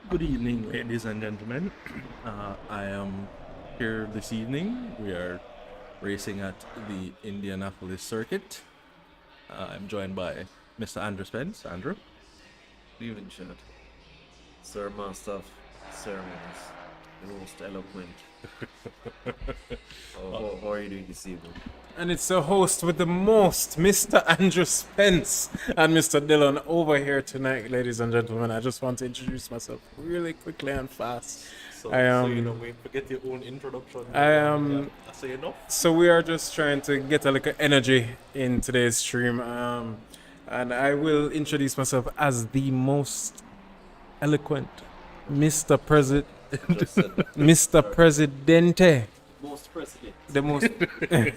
Good evening, ladies and gentlemen. I am here this evening. We are racing at the Indianapolis circuit. I'm joined by Mr. Andrew Spence. Andrew. Leaving chat. Sir Master of Ceremonies. The most eloquent. How are you doing this evening? And it's the host with the most, Mr. Andrew Spence and Mr. Dillon over here tonight, ladies and gentlemen. I just want to introduce myself really quickly and fast. So I we forget your own introduction. I say enough. So we are just trying to get a little energy in today's stream. And I will introduce myself as the most eloquent Mr. President, Just said that. Mr. Presidente. Most president. The most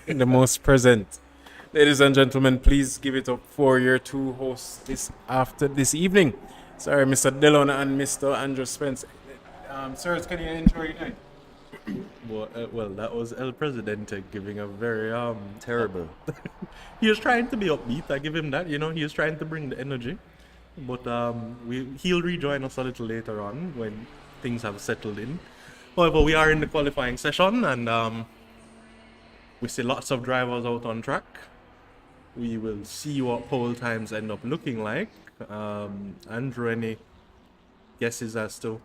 the most present. Ladies and gentlemen, please give it up for your two hosts this evening. Sorry, Mr. Dillon and Mr. Andrew Spence. Sirs, can you intro your night? Well, that was El Presidente giving a very Terrible. He was trying to be upbeat. I give him that. He was trying to bring the energy. But he'll rejoin us a little later on when things have settled in. However, we are in the qualifying session and we see lots of drivers out on track. We will see what pole times end up looking like. Andrew, any guesses as to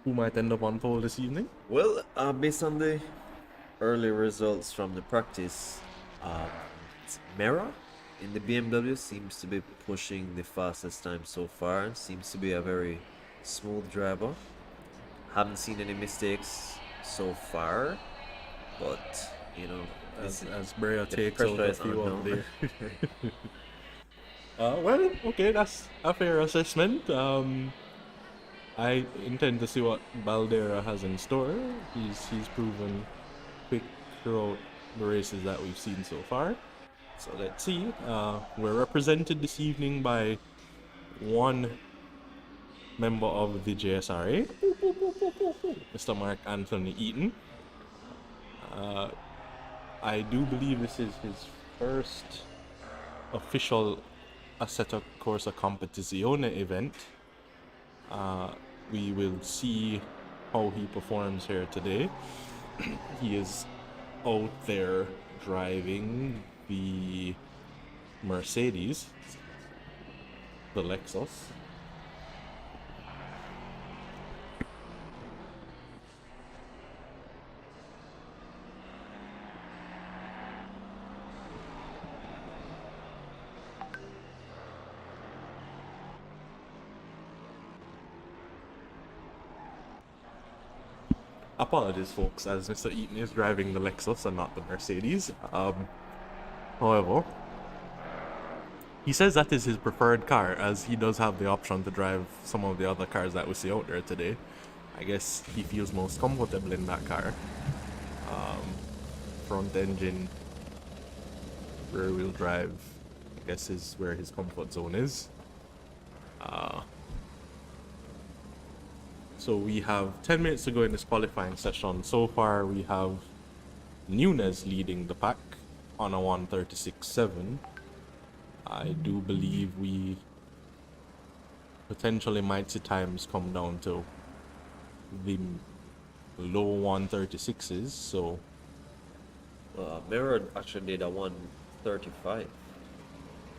who might end up on pole this evening? Well, based on the early results from the practice, Mera in the BMW seems to be pushing the fastest time so far. Seems to be a very smooth driver. Haven't seen any mistakes so far, but As Brea the takes out pressure a is few on of now. the... well, okay, that's a fair assessment. I intend to see what Baldera has in store. He's proven quick throughout the races that we've seen so far. So let's see. We're represented this evening by one member of the JSRA, Mr. Mark Anthony Eaton. I do believe this is his first official Assetto Corsa Competizione event. We will see how he performs here today. He is out there driving the Mercedes, the Lexus. Apologies, folks, as Mr. Eaton is driving the Lexus and not the Mercedes. However, he says that is his preferred car, as he does have the option to drive some of the other cars that we see out there today. I guess he feels most comfortable in that car. Front engine, rear wheel drive, I guess is where his comfort zone is. So we have 10 minutes to go in this qualifying session. So far we have Nunez leading the pack on a 1:36.7. I do believe we potentially might see times come down to the low 1:36s. So Mera actually did a 1:35.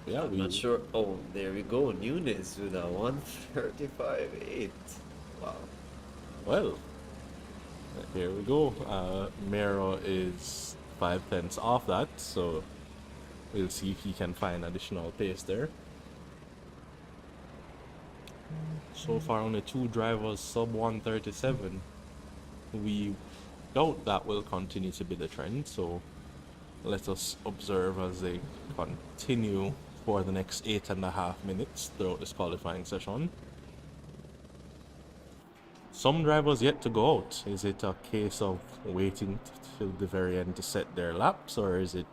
yeah, I'm not sure. Oh, there we go. Nunes with a 1:35.8. Wow. well, here we go. Mero is 5 tenths off that, so we'll see if he can find additional pace there. So far, only two drivers sub 1:37. We doubt that will continue to be the trend, so let us observe as they continue for the next 8.5 minutes throughout this qualifying session. Some drivers yet to go out. Is it a case of waiting till the very end to set their laps, or is it...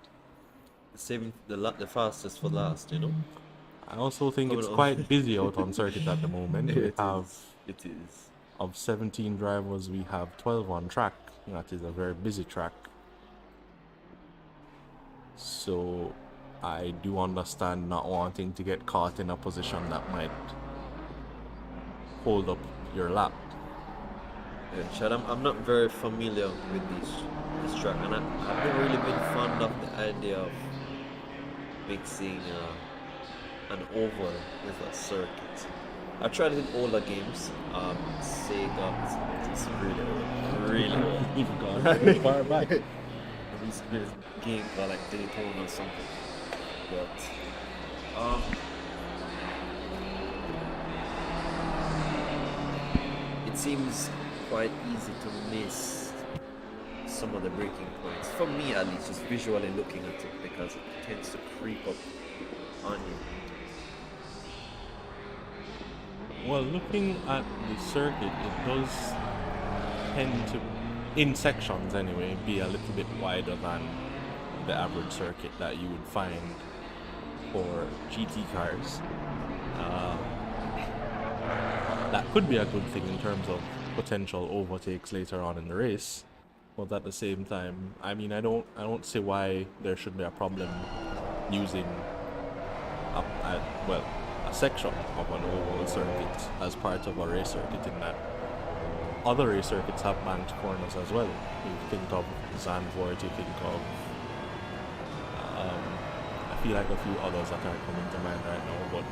Saving the fastest for last, I also think Oh, it's no. quite busy out on circuit at the moment. We have, It is. of 17 drivers, we have 12 on track. That is a very busy track. So I do understand not wanting to get caught in a position that might hold up your lap. Yeah, Chad, I'm not very familiar with this track, and I've never really been fond of the idea of mixing an oval with a circuit. I tried it in older games. Sega, it's really old, really old. You've gone very far back. There used to be this game called like Daytona or something. But it seems quite easy to miss some of the breaking points. For me at least, just visually looking at it because it tends to creep up on you. Well, looking at the circuit, it does tend to, in sections anyway, be a little bit wider than the average circuit that you would find for GT cars. That could be a good thing in terms of potential overtakes later on in the race, but at the same time, I mean, I don't see why there should be a problem using a section of an oval circuit as part of a race circuit, in that other race circuits have banked corners as well. You think of Zandvoort, you think of I feel like a few others that are coming to mind right now, but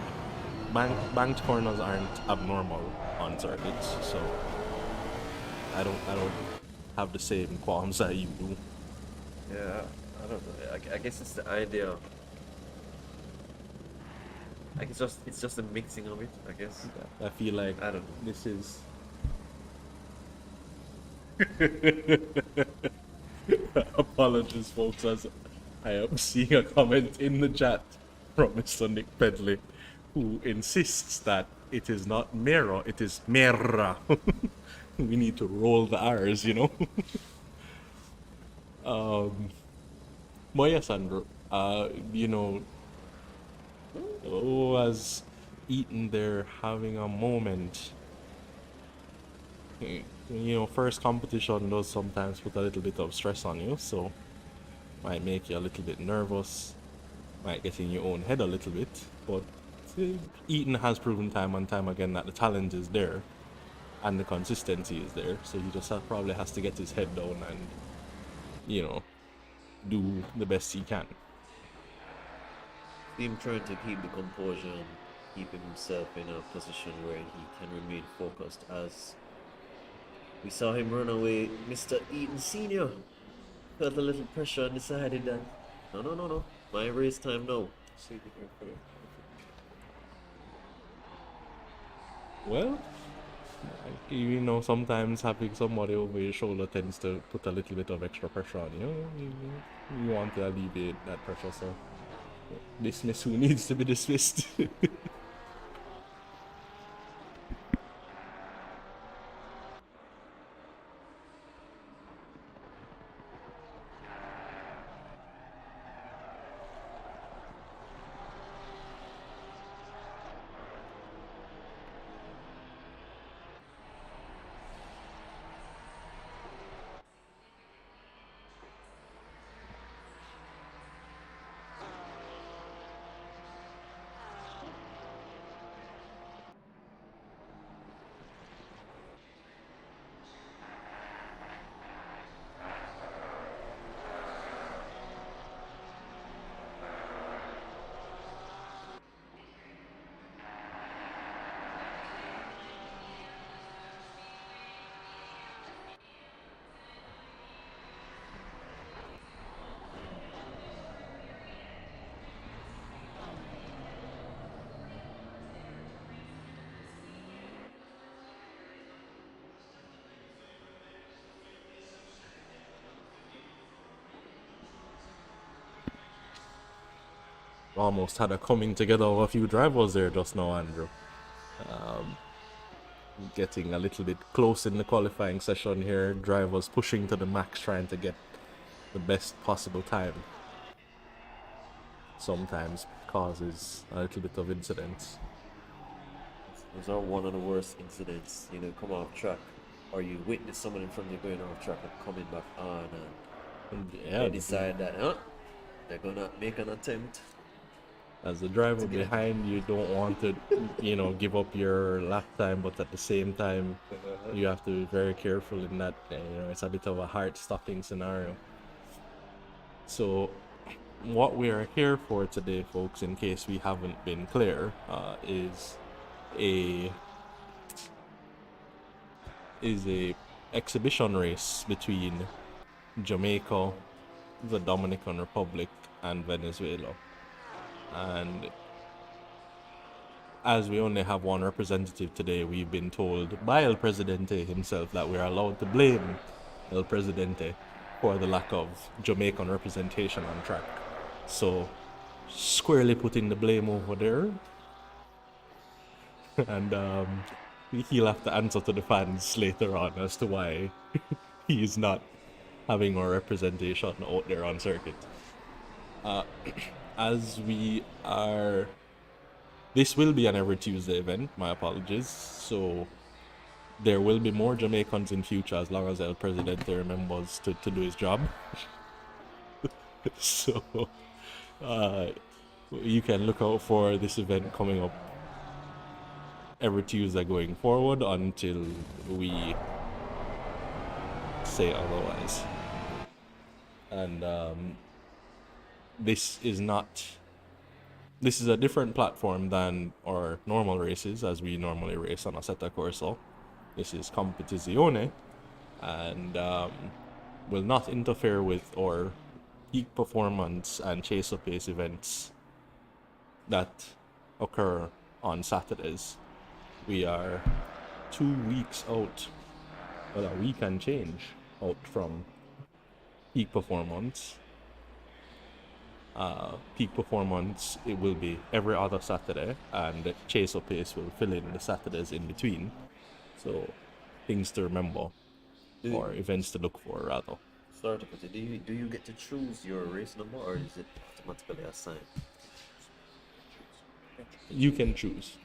banked corners aren't abnormal on circuits, so I don't have the same qualms that you do. Yeah, I don't know. I guess it's the idea. Like it's just a mixing of it, I guess. I feel like I don't know. this is apologies, folks, as I am seeing a comment in the chat from Mr. Nick Pedley, who insists that it is not mirror, it is mera. We need to roll the R's, you know. But yes, Andrew, you know, as Eaton there having a moment, you know, first competition does sometimes put a little bit of stress on you, so might make you a little bit nervous, might get in your own head a little bit, but Eaton has proven time and time again that the talent is there and the consistency is there, so he just probably has to get his head down and, you know, do the best he can. Him trying to keep the composure and keeping himself in a position where he can remain focused, as we saw him run away. Mr. Eaton Sr. felt a little pressure and decided that, no, my race time now. Well, you know, sometimes having somebody over your shoulder tends to put a little bit of extra pressure on you. You want to alleviate that pressure, so dismiss who needs to be dismissed. Almost had a coming together of a few drivers there just now, Andrew. Getting a little bit close in the qualifying session here. Drivers pushing to the max, trying to get the best possible time. Sometimes causes a little bit of incidents. Those are one of the worst incidents. You know, come off track, or you witness someone in front of you going off track and coming back on, and Yeah, they decide that they're gonna make an attempt. As the driver behind, you don't want to, give up your lap time, but at the same time, you have to be very careful in that. It's a bit of a heart-stopping scenario. So, what we are here for today, folks, in case we haven't been clear, is a exhibition race between Jamaica, the Dominican Republic, and Venezuela. And as we only have one representative today, we've been told by El Presidente himself that we're allowed to blame El Presidente for the lack of Jamaican representation on track. So, squarely putting the blame over there. And he'll have to answer to the fans later on as to why he is not having more representation out there on circuit. As we are... This will be an every Tuesday event, my apologies. So there will be more Jamaicans in future as long as El Presidente remembers to do his job. So you can look out for this event coming up every Tuesday going forward until we say otherwise. And this is a different platform than our normal races, as we normally race on Assetto Corsa. This is Competizione, and will not interfere with our peak performance and chase pace events that occur on Saturdays. We are 2 weeks out, well, a week and change out from peak performance. Peak performance, it will be every other Saturday, and the chase pace will fill in the Saturdays in between. So, things to remember, or events to look for, rather. Sorry to put it. Do you get to choose your race number, or is it automatically assigned? You can choose.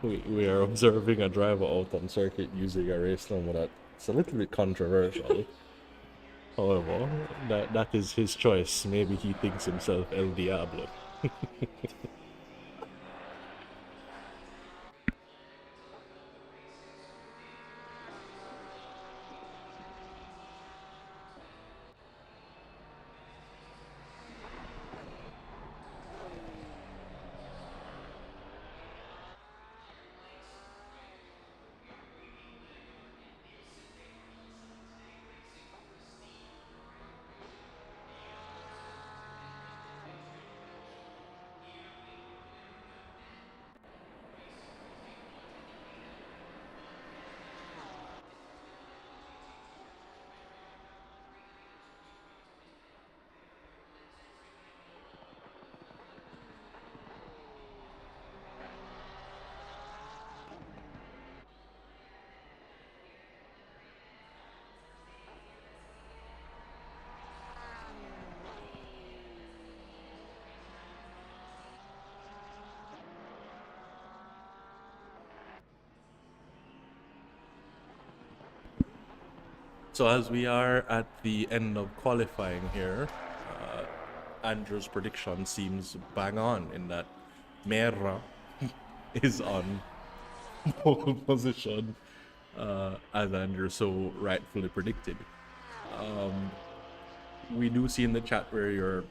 we are observing a driver out on circuit using a race number that's a little bit controversial. However, that is his choice. Maybe he thinks himself El Diablo. So as we are at the end of qualifying here, Andrew's prediction seems bang on in that Mera is on pole position, as Andrew so rightfully predicted. We do see in the chat where you're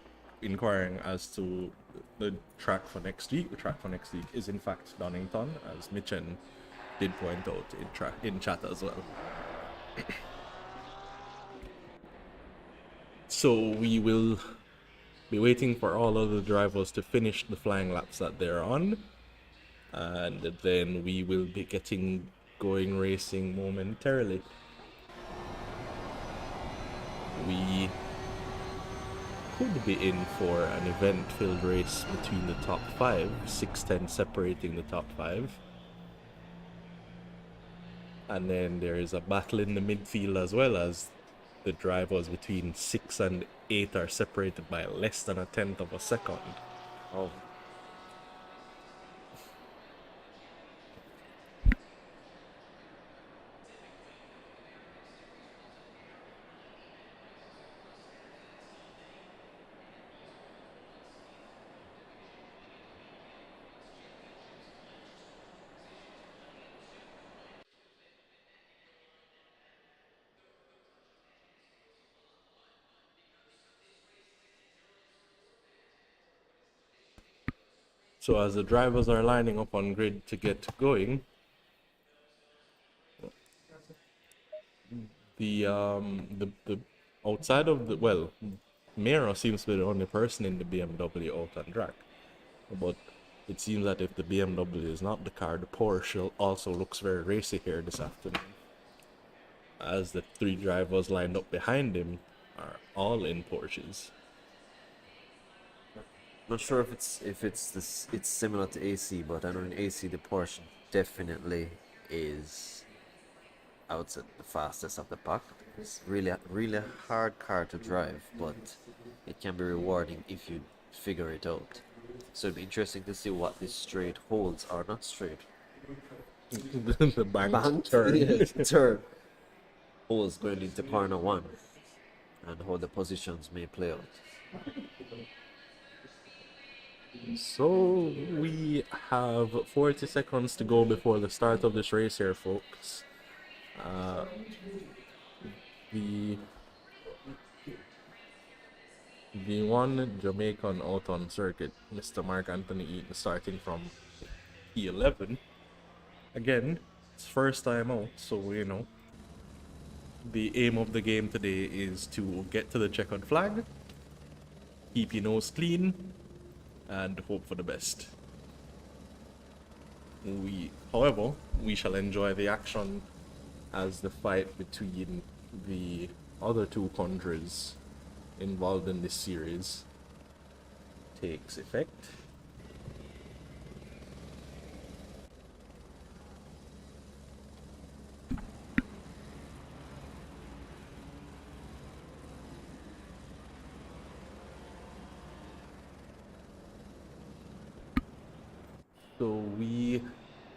inquiring as to the track for next week. The track for next week is in fact Donington, as Mitchen did point out in chat as well. So we will be waiting for all of the drivers to finish the flying laps that they're on, and then we will be getting going racing momentarily. We could be in for an event-filled race between the top 5, 6-10 separating the top 5. And then there is a battle in the midfield as well, as the drivers between 6 and 8 are separated by less than a tenth of a second. Oh, So as the drivers are lining up on grid to get going, the outside of the, well, Miro seems to be the only person in the BMW out on track, but it seems that if the BMW is not the car, the Porsche also looks very racy here this afternoon, as the three drivers lined up behind him are all in Porsches. Not sure if it's this it's similar to AC, but I know in AC the Porsche definitely is outside the fastest of the pack. It's really a hard car to drive, but it can be rewarding if you figure it out. So it'd be interesting to see what this straight holds, or not straight. The bank Turn holds going into corner one, and how the positions may play out. So we have 40 seconds to go before the start of this race here, folks. The one Jamaican out on circuit, Mr. Mark Anthony Eaton, starting from P11. Again, it's first time out, so you know the aim of the game today is to get to the checkered flag, keep your nose clean, and hope for the best. However, we shall enjoy the action as the fight between the other two countries involved in this series takes effect. So we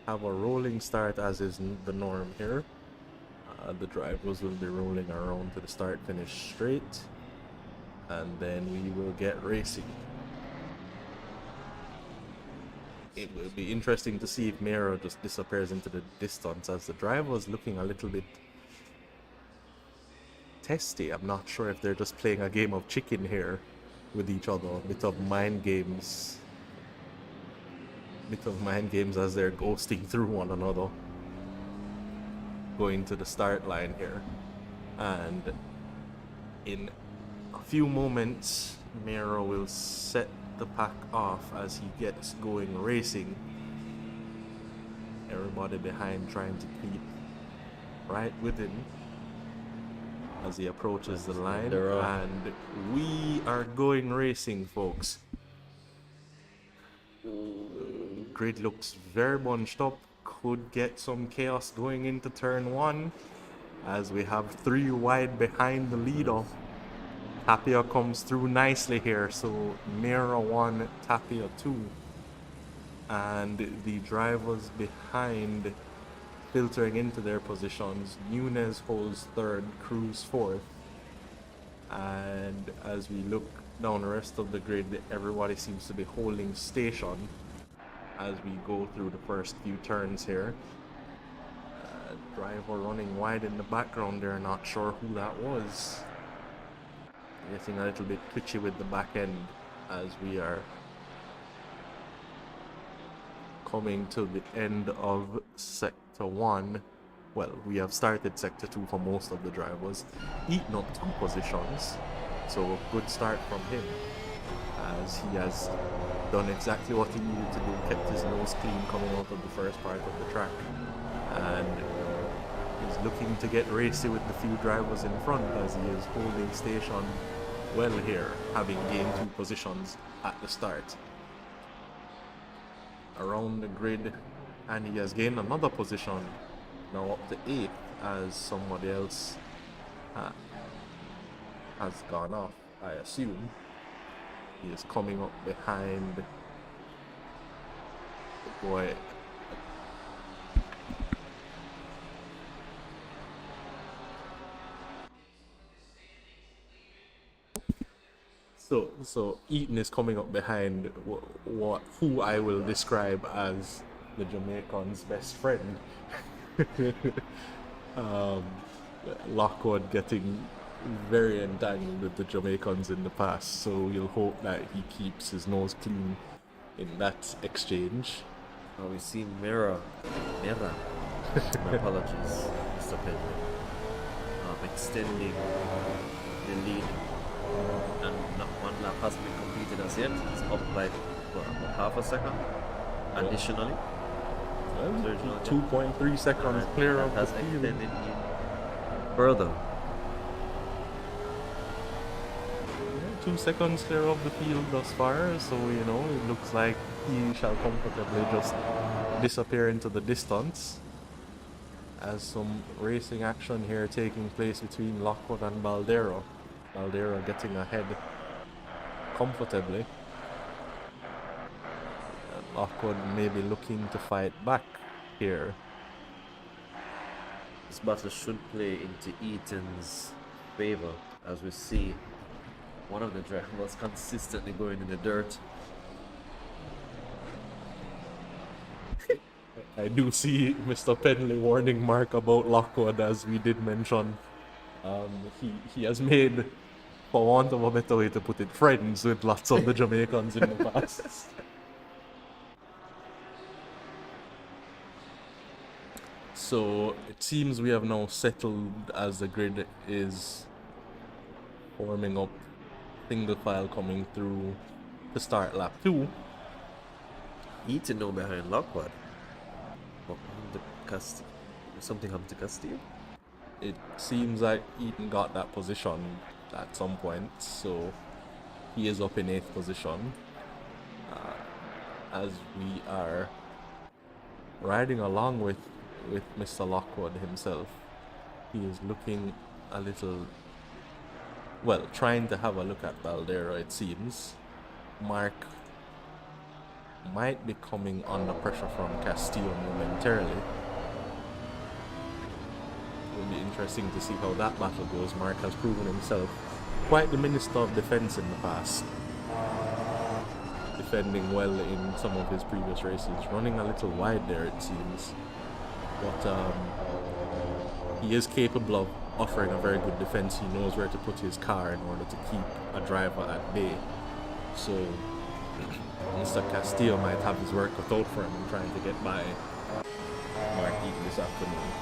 have a rolling start, as is the norm here. The drivers will be rolling around to the start finish straight, and then we will get racing. It will be interesting to see if Miro just disappears into the distance, as the driver is looking a little bit testy. I'm not sure if they're just playing a game of chicken here with each other, a bit of mind games as they're ghosting through one another, going to the start line here. And in a few moments, Miro will set the pack off as he gets going racing. Everybody behind trying to keep right with him as he approaches the line. And we are going racing, folks. Grid looks very bunched up. Could get some chaos going into turn one, as we have three wide behind the leader. Tapia comes through nicely here, so Mira 1, Tapia 2. And the drivers behind filtering into their positions. Nunez holds third, Cruz fourth. And as we look down the rest of the grid, everybody seems to be holding station as we go through the first few turns here. Driver running wide in the background there, not sure who that was. Getting a little bit twitchy with the back end as we are coming to the end of Sector 1. Well, we have started Sector 2 for most of the drivers. Eaten up 2 positions, so a good start from him, as he has done exactly what he needed to do, kept his nose clean coming out of the first part of the track, and he's looking to get racy with the few drivers in front, as he is holding station well here, having gained 2 positions at the start. Around the grid, and he has gained another position, now up to 8th, as somebody else has gone off, I assume. He is coming up behind the boy. So Eaton is coming up behind who I will describe as the Jamaican's best friend. Lockwood getting very entangled with the Jamaicans in the past, so we'll hope that he keeps his nose clean in that exchange. We see Mera. My apologies, Mr. Penny. Extending the lead, and not one lap has been completed as yet. It's up by about half a second. Additionally, Well, 2.3 seconds clear of the has field. extended in further. 2 seconds clear of the field thus far, so you know it looks like he shall comfortably just disappear into the distance. As some racing action here taking place between Lockwood and Baldero. Baldero getting ahead comfortably. And Lockwood maybe looking to fight back here. This battle should play into Eaton's favor, as we see one of the drivers consistently going in the dirt. I do see Mr. Penley warning Mark about Lockwood, as we did mention. He has made, for want of a better way to put it, friends with lots of the Jamaicans in the past. So it seems we have now settled as the grid is forming up, single file coming through to start lap 2. Eaton now behind Lockwood. But something happened to Castillo? It seems like Eaton got that position at some point, so he is up in 8th position. As we are riding along with Mr. Lockwood himself, he is looking a little, well, trying to have a look at Baldero, it seems. Mark might be coming under pressure from Castillo momentarily. It will be interesting to see how that battle goes. Mark has proven himself quite the minister of defense in the past, defending well in some of his previous races, running a little wide there it seems, but he is capable of offering a very good defense. He knows where to put his car in order to keep a driver at bay, so Mr. Castillo might have his work cut out for him in trying to get by Mark Eaton this afternoon.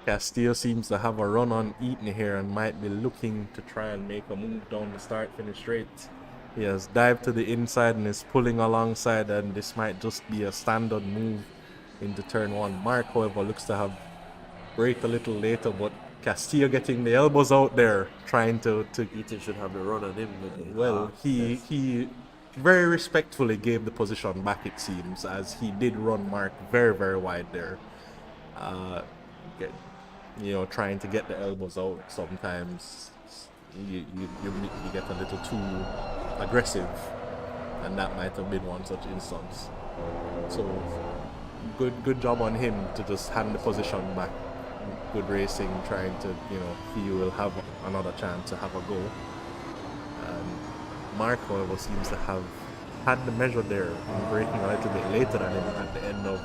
Castillo seems to have a run on Eaton here and might be looking to try and make a move down the start-finish straight. He has dived to the inside and is pulling alongside, and this might just be a standard move into turn 1. Mark, however, looks to have braked a little later, but Castillo getting the elbows out there, trying to Eaton should have the run on him. well, he very respectfully gave the position back, it seems, as he did run Mark very, very wide there. Trying to get the elbows out sometimes you get a little too aggressive, and that might have been one such instance. So good job on him to just hand the position back. Good racing, trying to, he will have another chance to have a go. And Mark, however, seems to have had the measure there and braking a little bit later than him at the end of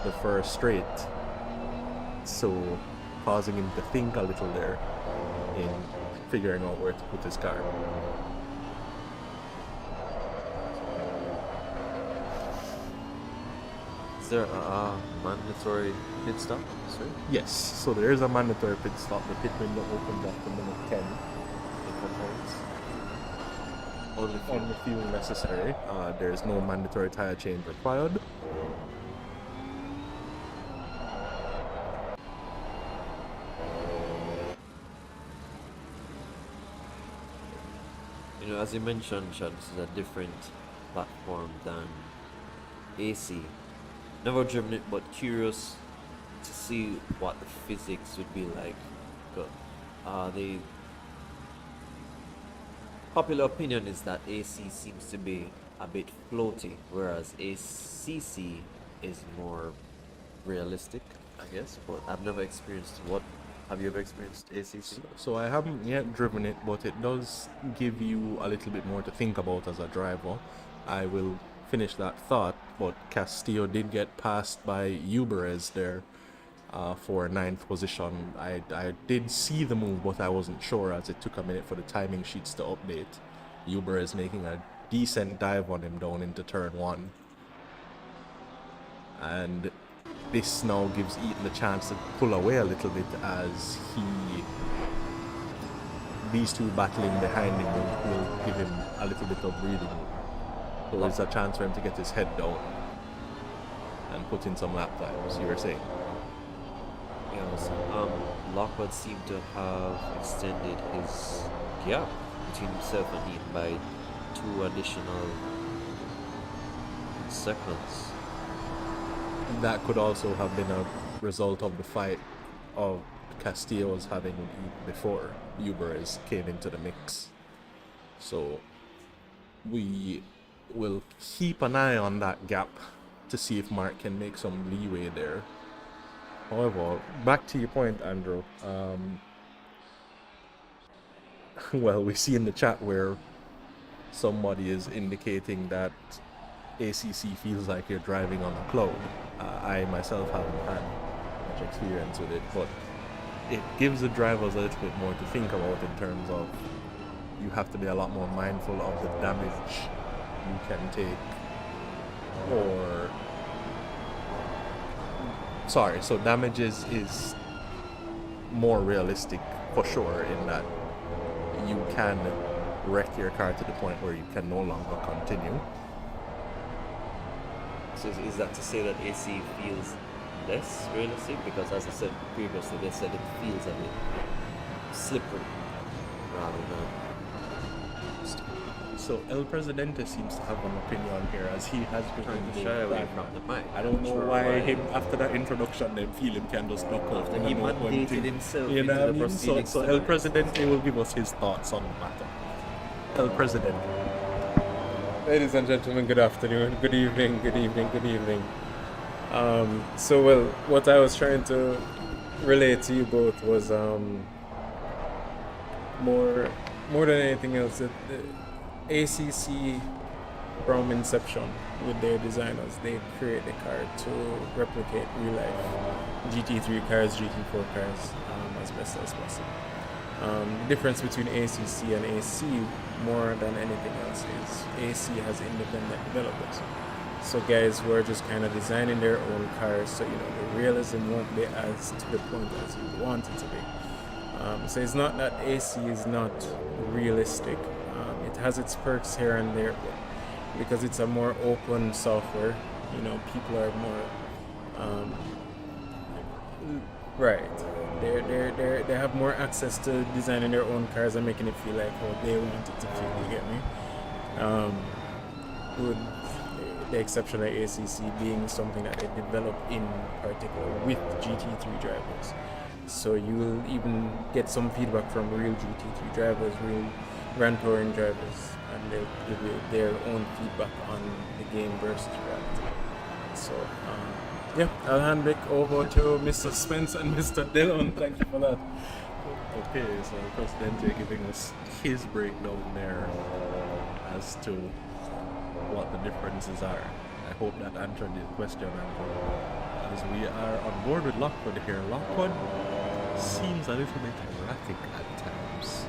the first straight, so causing him to think a little there in figuring out where to put his car. Is there a mandatory pit stop? Sorry? Yes, so there is a mandatory pit stop. The pit window opens after minute 10. Only fuel necessary. There is no mandatory tire change required. As you mentioned, Chad, this is a different platform than AC. Never driven it, but curious to see what the physics would be like. The popular opinion is that AC seems to be a bit floaty, whereas ACC is more realistic, I guess. But I've never experienced. What Have you ever experienced ACC? So I haven't yet driven it, but it does give you a little bit more to think about as a driver. I will finish that thought, but Castillo did get passed by Uberez there for ninth position. I did see the move, but I wasn't sure as it took a minute for the timing sheets to update. Uberez making a decent dive on him down into turn one. And this now gives Eaton the chance to pull away a little bit as these two battling behind him will give him a little bit of breathing room. So there's a chance for him to get his head down and put in some lap times, you were saying. Yes. Lockwood seemed to have extended his gap between himself and Eaton by 2 additional seconds. That could also have been a result of the fight of Castillo's having Eaton before Uberez came into the mix. So we will keep an eye on that gap to see if Mark can make some leeway there. However, back to your point, Andrew. Well, we see in the chat where somebody is indicating that ACC feels like you're driving on a cloud. I myself haven't had much experience with it, but it gives the drivers a little bit more to think about in terms of you have to be a lot more mindful of the damage you can take. So damage is more realistic for sure in that you can wreck your car to the point where you can no longer continue. So is that to say that AC feels less realistic? Because as I said previously, they said it feels a bit slippery rather than... So El Presidente seems to have an opinion here as he has been trying to shy away from the mic. I don't know why him after that introduction they feel him can just duck off. After he mandated himself you into know the what I mean? proceedings. So El Presidente will give us his thoughts on the matter. El Presidente. Ladies and gentlemen, good afternoon, good evening, good evening, good evening. So what I was trying to relate to you both was more than anything else, the ACC from inception with their designers, they create the car to replicate real life GT3 cars, GT4 cars as best as possible. The difference between ACC and AC more than anything else is AC has independent developers. So guys who are just kind of designing their own cars, so the realism won't be as to the point as you want it to be. So it's not that AC is not realistic. It has its perks here and there, but because it's a more open software, people are more right. They have more access to designing their own cars and making it feel like how they want it to feel. You get me? With the exception of ACC being something that they develop in particular with GT3 drivers. So you will even get some feedback from real GT3 drivers, real Grand Touring drivers, and they'll give you their own feedback on the game versus reality. So, I'll hand back over to Mr. Spence and Mr. Dillon. Thank you for that. Okay, so Presidente giving us his breakdown there as to what the differences are. I hope that answered the question, Andrew. As we are on board with Lockwood here, Lockwood seems a little bit erratic at times.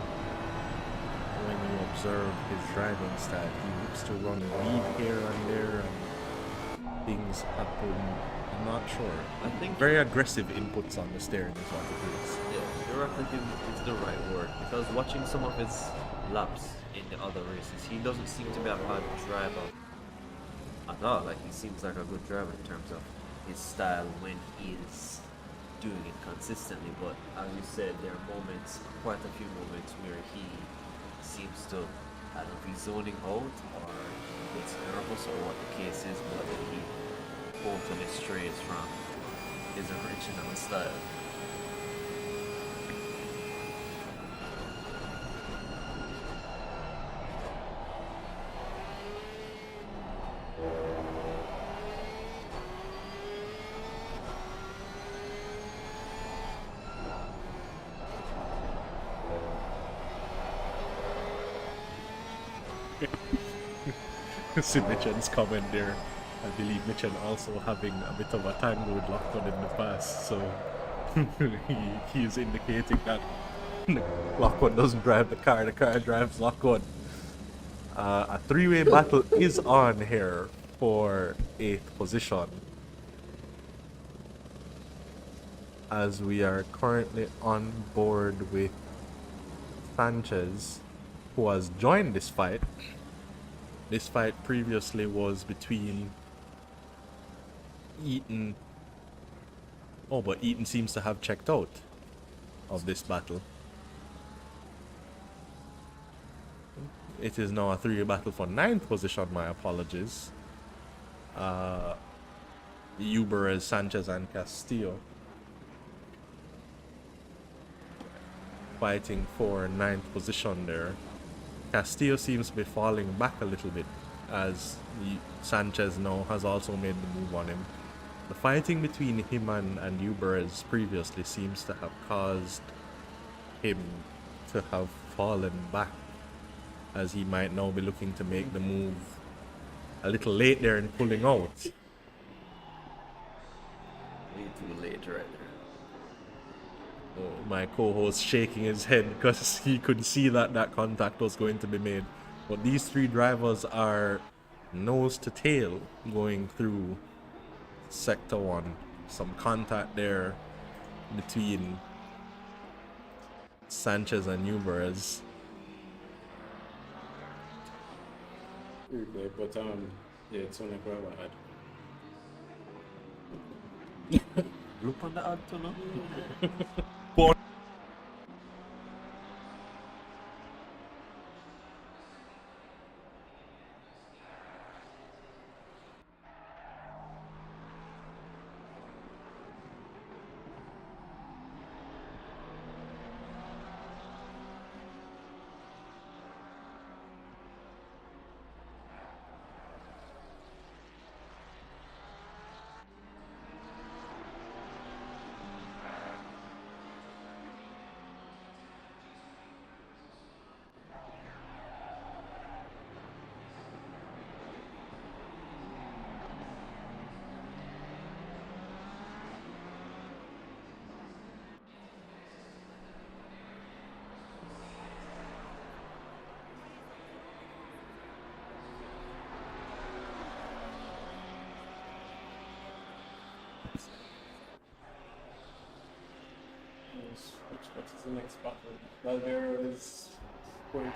When you observe his driving style, he looks to run lead here and there, and things happen. I'm not sure. I think very aggressive inputs on the steering is what it is. Yeah, erratic is the right word, because watching some of his laps in the other races, he doesn't seem to be a bad driver at all. Like, he seems like a good driver in terms of his style when he is doing it consistently. But as you said, there are moments, quite a few moments, where he seems to, I don't know if he's zoning out or gets nervous or what the case is, but he totally strays from his original style. See Mitchen's comment there. I believe Mitchen also having a bit of a tango with Lockwood in the past, so he is indicating that Lockwood doesn't drive the car drives Lockwood. A three-way battle is on here for 8th position, as we are currently on board with Sanchez, who has joined this fight. This fight previously was between Eaton. Oh, but Eaton seems to have checked out of this battle. It is now a three-way battle for 9th position, my apologies. Uberez, Sanchez, and Castillo fighting for 9th position there. Castillo seems to be falling back a little bit, as Sanchez now has also made the move on him. The fighting between him and Uberez previously seems to have caused him to have fallen back, as he might now be looking to make the move a little late there in pulling out. Way too late right there. Oh, my co-host shaking his head because he could see that contact was going to be made. But these three drivers are nose to tail going through Sector 1. Some contact there between Sanchez and Uberez. But yeah, it's only quite bad. Look on the ad to know. What is the next battle? Valvero is 43.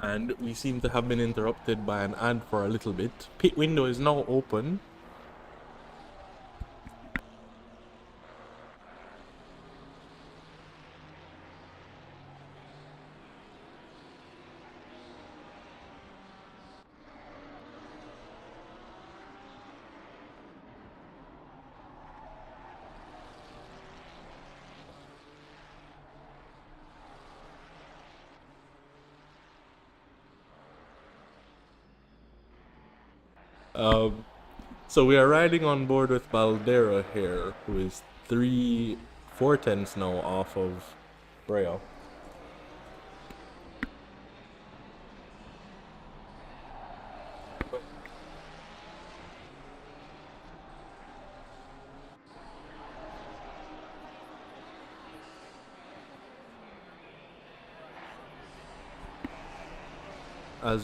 And we seem to have been interrupted by an ad for a little bit. Pit window is now open. So we are riding on board with Baldera here, who is 4 tenths now off of Brea.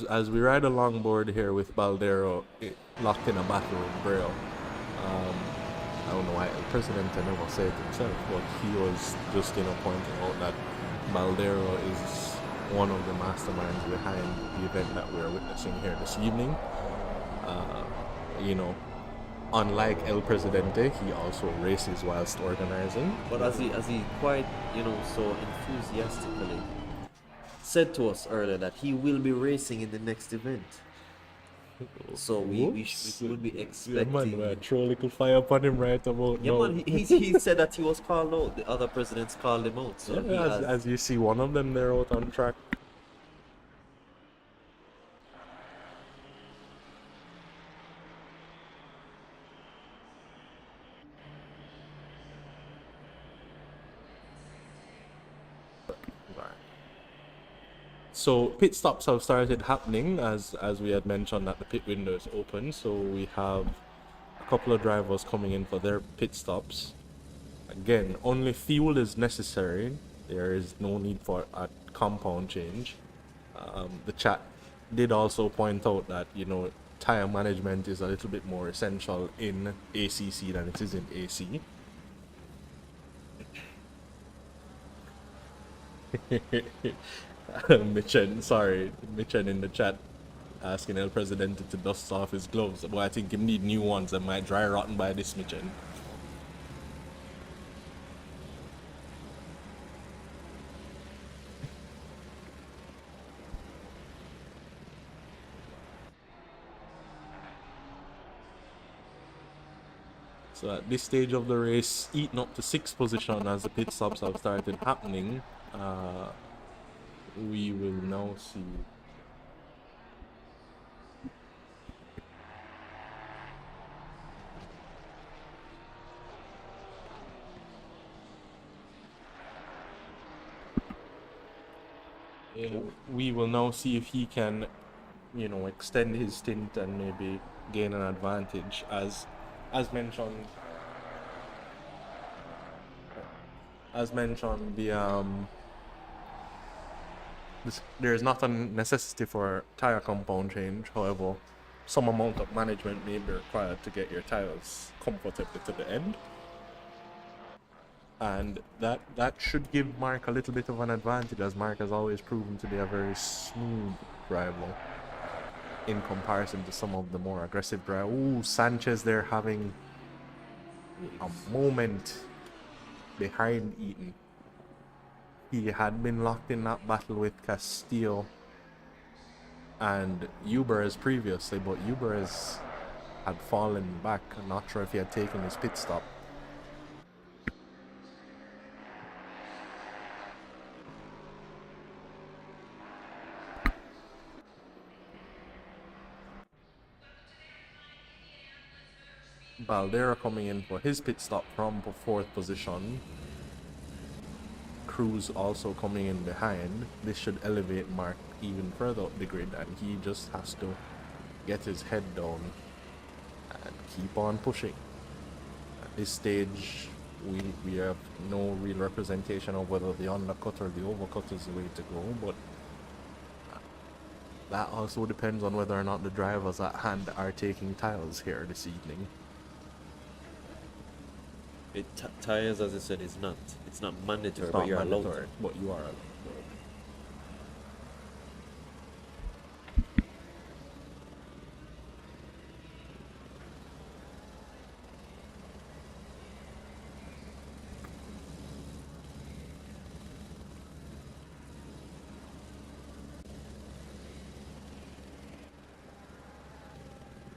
As we ride along board here with Baldero locked in a battle with Brea. I don't know why the president never said it himself, but he was just pointing out that Baldero is one of the masterminds behind the event that we're witnessing here this evening. Unlike El Presidente, he also races whilst organizing. But as he quite, so enthusiastically said to us earlier that he will be racing in the next event. So we would be expecting. Yeah, man, throw a little fire upon him right about Yeah, now. man, he said that he was called out. The other presidents called him out. So he has, as you see, one of them there out on track. So pit stops have started happening as we had mentioned that the pit window is open. So we have a couple of drivers coming in for their pit stops. Again, only fuel is necessary. There is no need for a compound change. The chat did also point out that, you know, tire management is a little bit more essential in ACC than it is in AC. Mitchen in the chat asking El Presidente to dust off his gloves. Well, I think he need new ones that might dry rotten by this, Mitchen. So at this stage of the race, eating up to 6th position as the pit stops have started happening, we will now see if he can, you know, extend his stint and maybe gain an advantage. As mentioned, there's not a necessity for tire compound change. However, some amount of management may be required to get your tires comfortably to the end, and that should give Mark a little bit of an advantage, as Mark has always proven to be a very smooth driver in comparison to some of the more aggressive drivers. Ooh, Sanchez there having a moment behind Eaton. He had been locked in that battle with Castillo and Uberez previously, but Uberez had fallen back. I'm not sure if he had taken his pit stop. Baldera coming in for his pit stop from 4th position. Cruz also coming in behind. This should elevate Mark even further up the grid, and he just has to get his head down and keep on pushing. At this stage, we have no real representation of whether the undercut or the overcut is the way to go, but that also depends on whether or not the drivers at hand are taking tires here this evening. Tires, as I said, it's not mandatory, It's but not you're allowed. mandatory, but you are allowed.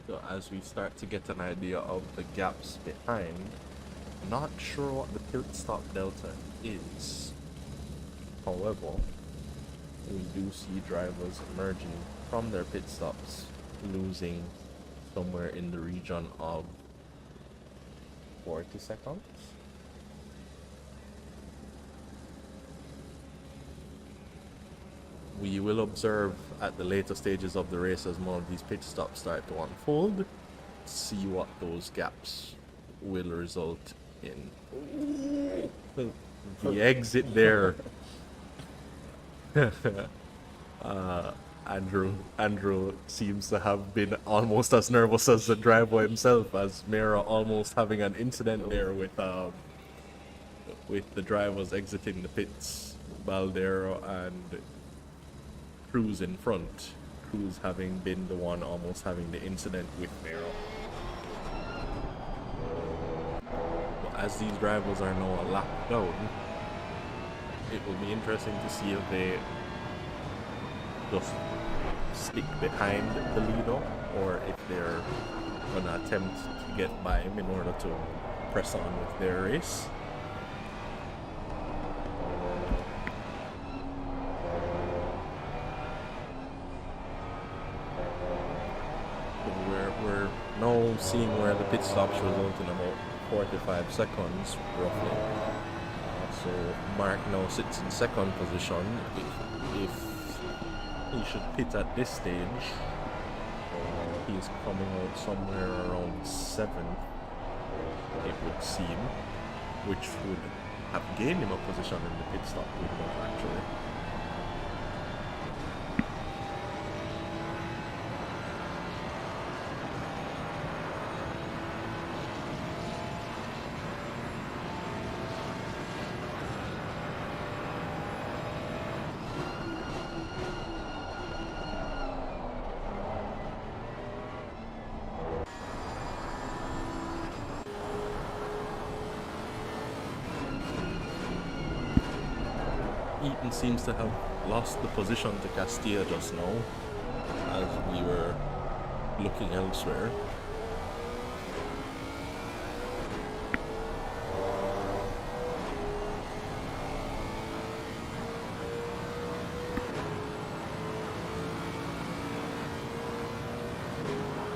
So as we start to get an idea of the gaps behind, not sure what the pit stop delta is. However, we do see drivers emerging from their pit stops, losing somewhere in the region of 40 seconds. We will observe at the later stages of the race as more of these pit stops start to unfold, see what those gaps will result in. The exit there. Andrew seems to have been almost as nervous as the driver himself, as Mira almost having an incident there with the drivers exiting the pits, Baldero and Cruz in front. Cruz having been the one almost having the incident with Mira. As these drivers are now locked down, it will be interesting to see if they just stick behind the leader or if they're going to attempt to get by him in order to press on with their race. We're now seeing where the pit stops result in about 45 seconds roughly. So Mark now sits in 2nd position. If He should pit at this stage. He's coming out somewhere around 7th, it would seem, which would have gained him a position in the pit stop window, actually. Eaton seems to have lost the position to Castilla just now, as we were looking elsewhere.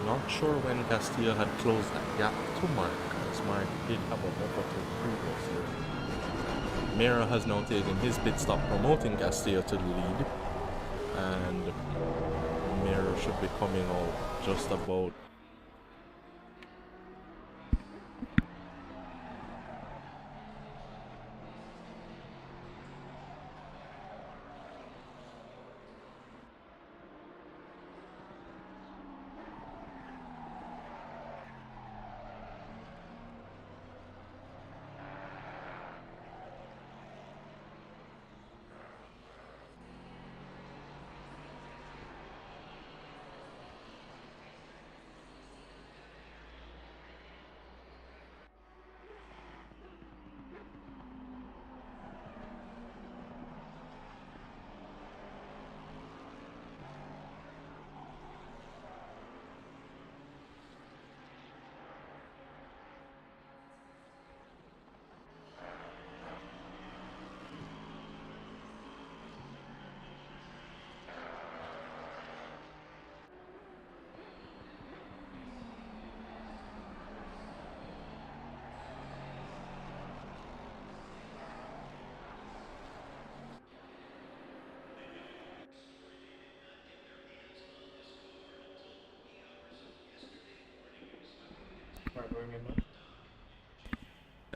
Not sure when Castilla had closed that gap to Mark, as Mark did have a overtake previously. Mera has now taken his pit stop, promoting Castilla to the lead, and Mera should be coming out just about.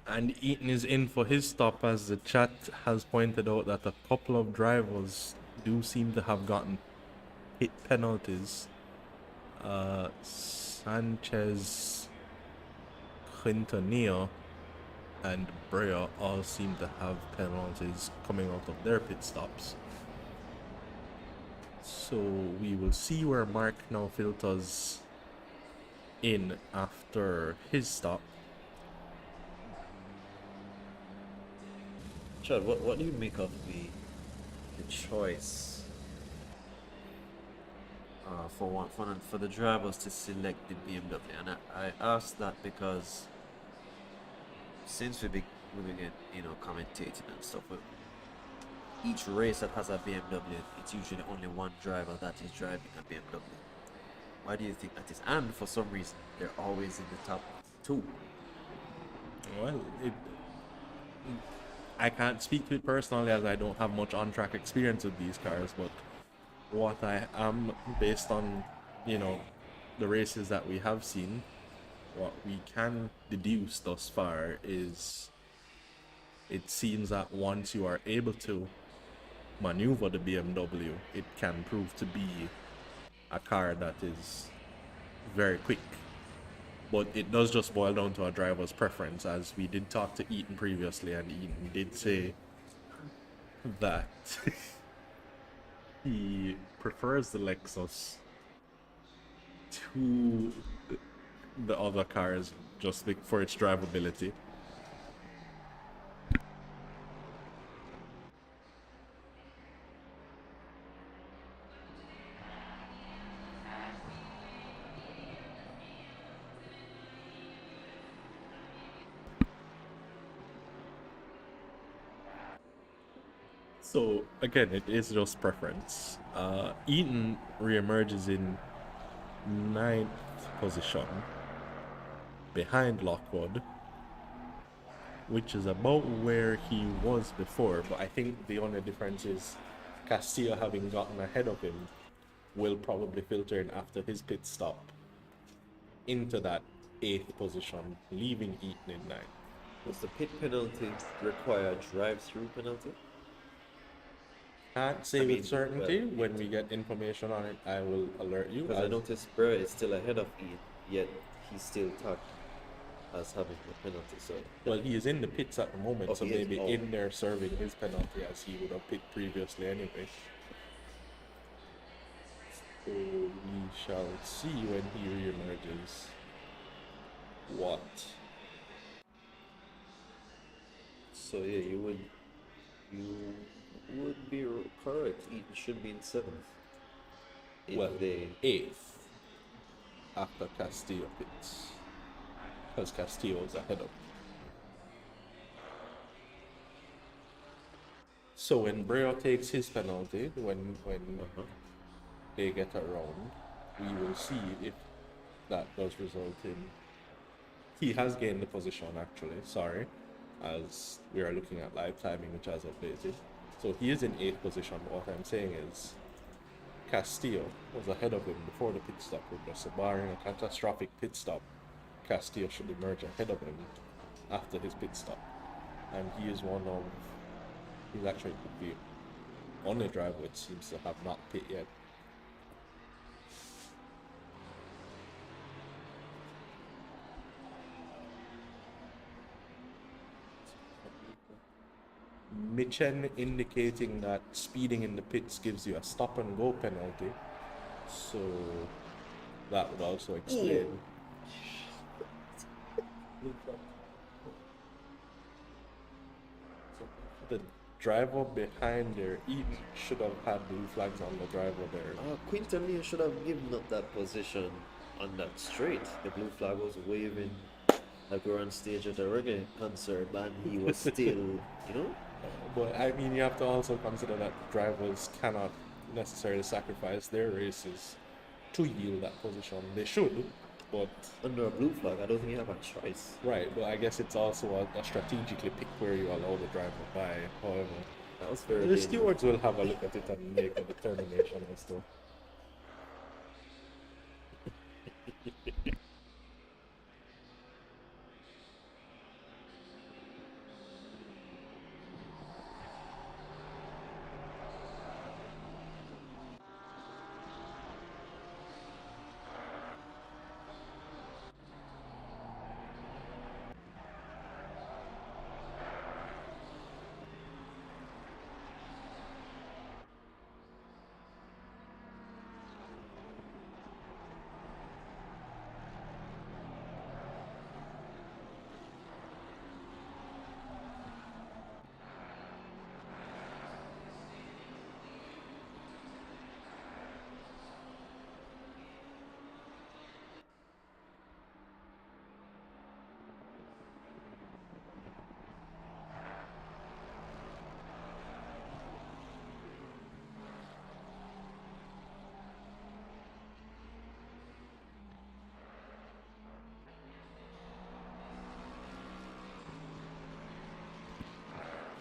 And Eaton is in for his stop, as the chat has pointed out that a couple of drivers do seem to have gotten hit penalties. Sanchez, Quintanilla, and Brea all seem to have penalties coming out of their pit stops. So we will see where Mark now filters in after his stop. Chad, what do you make of the choice for the drivers to select the BMW? And I ask that because since we've been commentating and stuff, each race that has a BMW, it's usually only one driver that is driving a BMW. Why do you think that is? And for some reason, they're always in the top two. Well, I can't speak to it personally, as I don't have much on-track experience with these cars, but what I am, based on, the races that we have seen, what we can deduce thus far is it seems that once you are able to maneuver the BMW, it can prove to be a car that is very quick. But it does just boil down to a driver's preference, as we did talk to Eaton previously, and Eaton did say that he prefers the Lexus to the other cars just for its drivability. So again, it is just preference. Eaton reemerges in 9th position behind Lockwood, which is about where he was before, but I think the only difference is Castillo, having gotten ahead of him, will probably filter in after his pit stop into that 8th position, leaving Eaton in 9th. Does the pit penalty require a drive-through penalty? Can't say I with mean, certainty. well, When we get information on it, I will alert you. Because I noticed Brer is still ahead of Ian, yet he's still tagged as having the penalty. So Well, he is in the pits at the moment, Oh, so he is? maybe Oh. in there serving his penalty as he would have pit previously anyway. So we shall see when he re-emerges what. So yeah, you would be correct. Eaton should be in 7th. If Well, they 8th after Castillo pits, because Castillo was ahead of him. So when Breo takes his penalty, when they get around, we will see if that does result in. He has gained the position actually, sorry, as we are looking at live timing, which has updated. So he is in 8th position, but what I'm saying is Castillo was ahead of him before the pit stop window, so barring a catastrophic pit stop, Castillo should emerge ahead of him after his pit stop. And he is one of, he's actually could be on the driver which seems to have not pit yet. Mitchen indicating that speeding in the pits gives you a stop and go penalty, so that would also explain. The driver behind there, he should have had blue flags on the driver there. Quinton Lee should have given up that position on that straight. The blue flag was waving like we were on stage at a reggae concert, and he was still, But I mean, you have to also consider that drivers cannot necessarily sacrifice their races to yield that position. They should, but under a blue flag. I don't think you have a choice. right. But I guess it's also a strategically pick where you allow the driver by. However, That was very the dangerous. stewards will have a look at it and make a determination as to.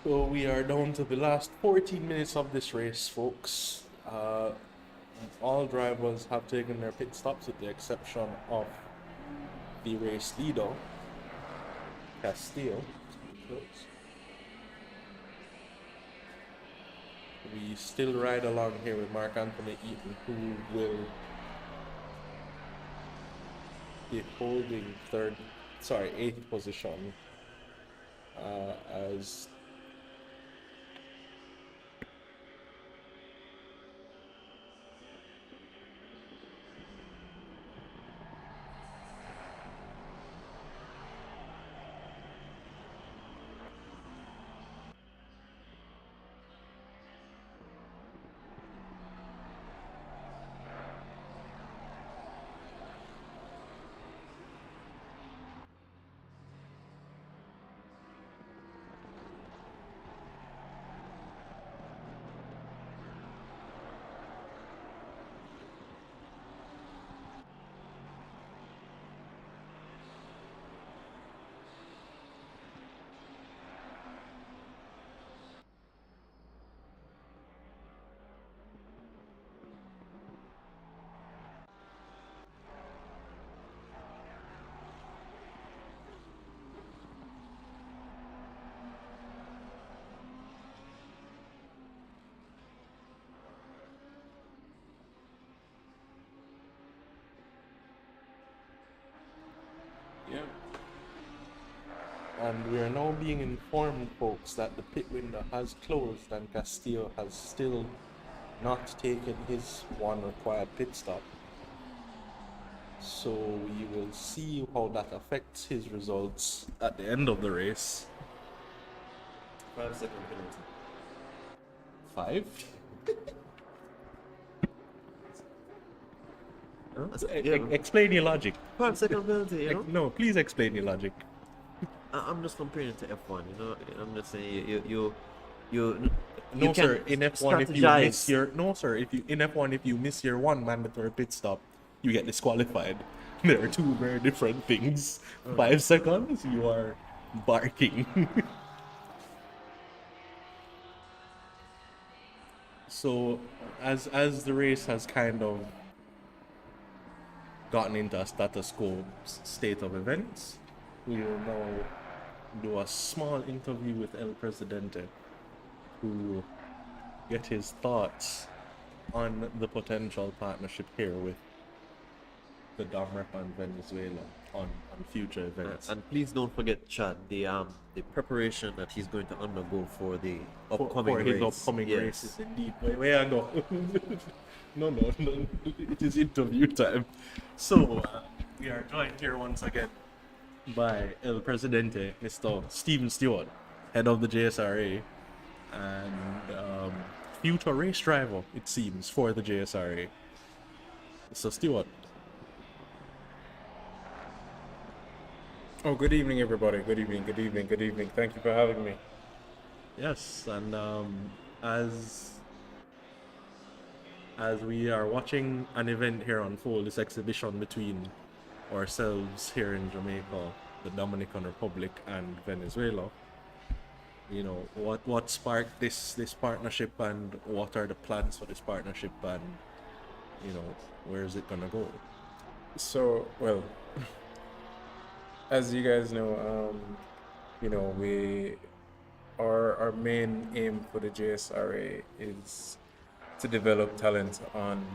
So we are down to the last 14 minutes of this race, folks. All drivers have taken their pit stops with the exception of the race leader, Castillo. We still ride along here with Mark Anthony Eaton, who will be holding 8th position as And we are now being informed, folks, that the pit window has closed and Castillo has still not taken his one required pit stop. So we will see how that affects his results at the end of the race. 5-second penalty. 5? Explain your logic. 5-second penalty, you know? No, please explain your logic. I'm just comparing it to F1, you know? I'm just saying you No, can sir. In F1, if you strategize. miss your in F1, if you miss your one mandatory pit stop, you get disqualified. There are two very different things. 5 seconds, you are barking. So, as the race has kind of gotten into a status quo state of events, we will now do a small interview with El Presidente to get his thoughts on the potential partnership here with the Dom Rep and Venezuela on future events. And please don't forget, Chad, the preparation that he's going to undergo for the upcoming for race. his upcoming Yes. races, indeed. Where I go? no, it is interview time. So we are joined here once again by El Presidente, Mr. Stephen Stewart, head of the JSRA, and future race driver, it seems, for the JSRA. Mr. Stewart. Oh, good evening, everybody. Good evening. Thank you for having me. Yes, and as we are watching an event here unfold, this exhibition between ourselves here in Jamaica, the Dominican Republic, and Venezuela, you know, what sparked this partnership, and what are the plans for this partnership, and you know, where is it gonna go? So, well, as you guys know, you know, our main aim for the JSRA is to develop talent on